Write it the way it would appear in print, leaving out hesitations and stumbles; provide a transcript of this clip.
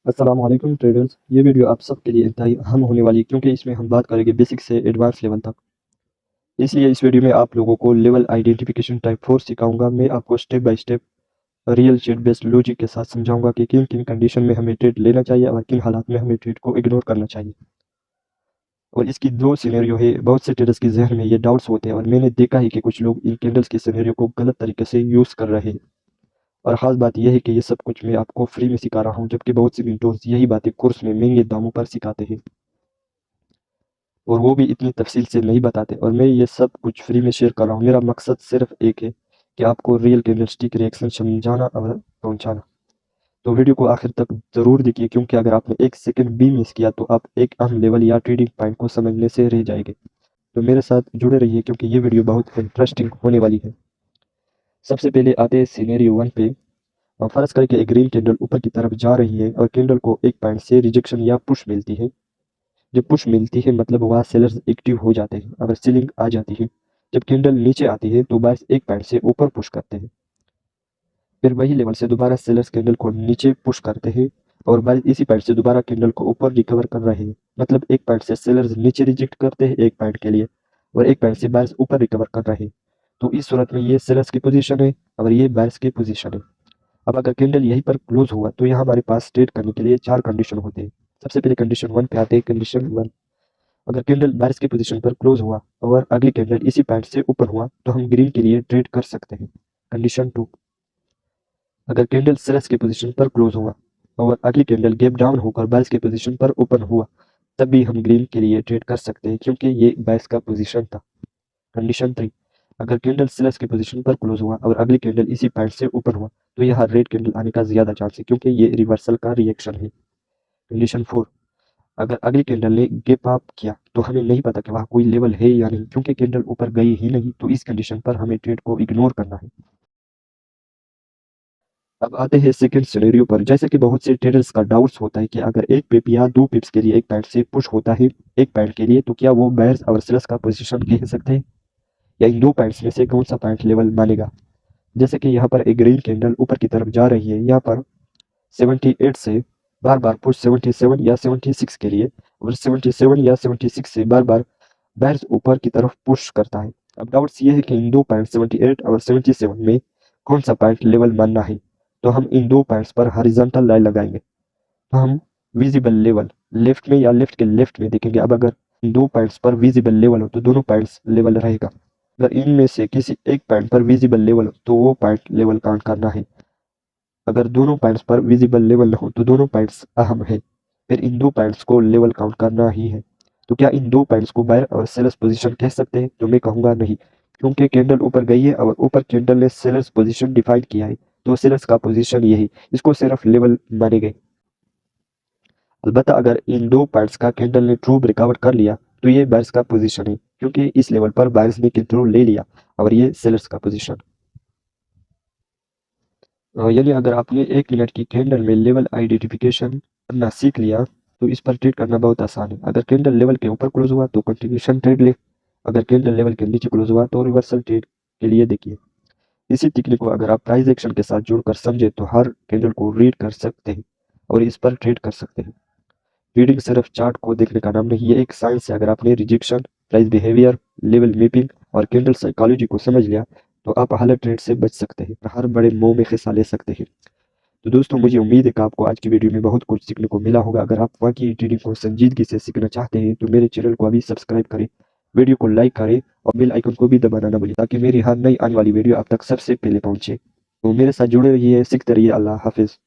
अस्सलाम वालेकुम ट्रेडर्स। ये वीडियो आप सबके लिए इंतहाई अहम होने वाली है क्योंकि इसमें हम बात करेंगे बेसिक से एडवांस लेवल तक। इसलिए इस वीडियो में आप लोगों को लेवल आइडेंटिफिकेशन टाइप 4 सिखाऊंगा। मैं आपको स्टेप बाय स्टेप रियल शेट बेस्ड लॉजिक के साथ समझाऊंगा कि किन किन कंडीशन में हमें ट्रेड लेना चाहिए और किन हालात में हमें ट्रेड को इग्नोर करना चाहिए। और इसकी दो सिनेरियो है। बहुत से ट्रेडर्स के जहन में ये डाउट्स होते हैं और मैंने देखा है कि कुछ लोग इन कैंडल्स के सिनेरियो को गलत तरीके से यूज़ कर रहे हैं। और ख़ास बात यह है कि ये सब कुछ मैं आपको फ्री में सिखा रहा हूँ, जबकि बहुत से मेंटोर्स यही बातें कोर्स में महंगे दामों पर सिखाते हैं और वो भी इतनी तफसील से नहीं बताते। और मैं ये सब कुछ फ्री में शेयर कर रहा हूँ। मेरा मकसद सिर्फ एक है कि आपको रियल कैंडलस्टिक रिएक्शन समझाना और पहुँचाना। तो वीडियो को आखिर तक ज़रूर देखिए क्योंकि अगर आपने एक सेकंड भी मिस किया तो आप एक अहम लेवल या ट्रेडिंग पॉइंट को समझने से रह जाएंगे। तो मेरे साथ जुड़े रहिए क्योंकि ये वीडियो बहुत इंटरेस्टिंग होने वाली है। सबसे पहले आते हैं सिनेरियो 1 पे। फर्ज करें कि एक ग्रीन कैंडल ऊपर की तरफ जा रही है और कैंडल को एक पॉइंट से रिजेक्शन या पुश मिलती है। जब पुश मिलती है मतलब वहाँ सेलर्स एक्टिव हो जाते हैं। अगर सेलिंग आ जाती है, जब कैंडल नीचे आती है तो बायर्स एक पॉइंट से ऊपर पुश करते हैं। फिर वही लेवल से दोबारा सेलर्स कैंडल को नीचे पुश करते हैं और बायर्स इसी पॉइंट से दोबारा कैंडल को ऊपर रिकवर कर रहे हैं। मतलब एक पॉइंट से सेलर्स नीचे रिजेक्ट करते हैं एक पॉइंट के लिए और एक पॉइंट से बायर्स ऊपर रिकवर कर रहे हैं। तो इस सूरत में ये सेलर्स की पोजीशन है और ये बायर्स की पोजीशन है। अब अगर कैंडल यहीं पर क्लोज हुआ तो यहाँ हमारे पास ट्रेड करने के लिए 4 कंडीशन होते हैं। सबसे पहले कंडीशन 1 पे आते हैं। कंडीशन 1, अगर कैंडल बारिश की पोजीशन पर क्लोज हुआ और अगली कैंडल इसी पॉइंट से ऊपर हुआ तो हम ग्रीन के लिए ट्रेड कर सकते हैं। कंडीशन 2, अगर कैंडल सेलर्स की पोजीशन पर क्लोज हुआ और अगली कैंडल गैप डाउन होकर बारिश की पोजीशन पर ओपन हुआ तब भी हम ग्रीन के लिए ट्रेड कर सकते हैं क्योंकि ये बारिश का पोजीशन था। कंडीशन 3, अगर कैंडल सेलर्स की पोजीशन पर क्लोज हुआ और अगली कैंडल इसी पॉइंट से ओपन हुआ तो यहाँ रेड कैंडल आने का ज्यादा चांस है क्योंकि ये रिवर्सल का रिएक्शन है। कंडीशन 4, अगर अगली कैंडल ने गैप अप किया तो हमें नहीं पता कि वहाँ कोई लेवल है या नहीं क्योंकि कैंडल ऊपर गई ही नहीं। तो इस कंडीशन पर हमें ट्रेड को इग्नोर करना है। अब आते हैं सेकंड सिनेरियो पर। जैसे कि बहुत से ट्रेडर्स का डाउट्स होता है कि अगर एक पिप या 2 पिप्स के लिए एक पॉइंट से पुश होता है एक पॉइंट के लिए तो क्या वो बायर्स और सेलर्स का पोजीशन कह सकते हैं या इन दो पॉइंट्स में से कौन सा पॉइंट लेवल मानेगा। जैसे कि यहाँ पर एक ग्रीन कैंडल ऊपर की तरफ जा रही है। यहाँ पर 78 से बार बार पुश 77 या 76 के लिए और 77 या 76 से बार बार बायर्स ऊपर की तरफ पुश करता है। अब डाउट्स ये है कि इन दो पॉइंट 78 और 77 में कौन सा पॉइंट लेवल मानना है। तो हम इन दो पॉइंट्स पर हॉरिजॉन्टल लाइन लगाएंगे। तो हम विजिबल लेवल लेफ्ट में या लेफ्ट के लेफ्ट में देखेंगे। अब अगर इन दो पॉइंट्स पर विजिबल लेवल हो तो दोनों पॉइंट्स लेवल रहेगा। अगर इनमें से किसी एक पॉइंट पर विजिबल लेवल हो तो वो पॉइंट लेवल काउंट करना है। अगर दोनों पॉइंट्स पर विजिबल लेवल न हो तो दोनों पॉइंट्स अहम है। फिर इन दो पॉइंट्स को लेवल काउंट करना ही है। तो क्या इन दो पॉइंट्स को बायर और सेलर्स पोजीशन कह सकते हैं। तो मैं कहूंगा नहीं क्योंकि कैंडल ऊपर गई है और ऊपर कैंडल ने सेलर्स पोजीशन डिफाइन किया है तो सेलर्स का पोजीशन यही, इसको सिर्फ लेवल माने गए। अलबत्ता अगर इन दो पॉइंट्स का कैंडल ने ट्रू ब्रेकआउट कर लिया तो ये बायर्स का पोजीशन है क्योंकि इस लेवल पर बायर्स ने कंट्रोल ले लिया और ये सेलर्स का पोजीशन। यानी अगर आपने 1 मिनट की कैंडल में लेवल आइडेंटिफिकेशन करना सीख लिया तो इस पर ट्रेड करना बहुत आसान है। अगर कैंडल लेवल के ऊपर क्लोज हुआ तो कंटिन्यूशन ट्रेड ले, अगर कैंडल लेवल के नीचे क्लोज हुआ तो रिवर्सल ट्रेड के लिए देखिए। इसी टेक्निक को अगर आप प्राइस एक्शन के साथ जोड़कर समझे तो हर कैंडल को रीड कर सकते हैं और इस पर ट्रेड कर सकते हैं। रीडिंग सिर्फ चार्ट को देखने का नाम नहीं, ये एक साइंस है। अगर आपने rejection, price behaviour, level mapping और कैंडल साइकोलॉजी को समझ लिया तो आप हालत ट्रेड से बच सकते हैं, हर बड़े मोह में हिस्सा ले सकते हैं। तो दोस्तों मुझे उम्मीद है कि आपको आज की वीडियो में बहुत कुछ सीखने को मिला होगा। अगर आप वाकई ट्रेडिंग को संजीदगी से सीखना चाहते हैं तो मेरे चैनल को अभी सब्सक्राइब करें, वीडियो को लाइक करें और बेल आइकन को भी दबाना ना भूलें ताकि मेरी हर नई आने वाली वीडियो आप तक सबसे पहले पहुंचे। तो मेरे साथ जुड़े रहिए, सीखते रहिए। अल्लाह हाफिज़।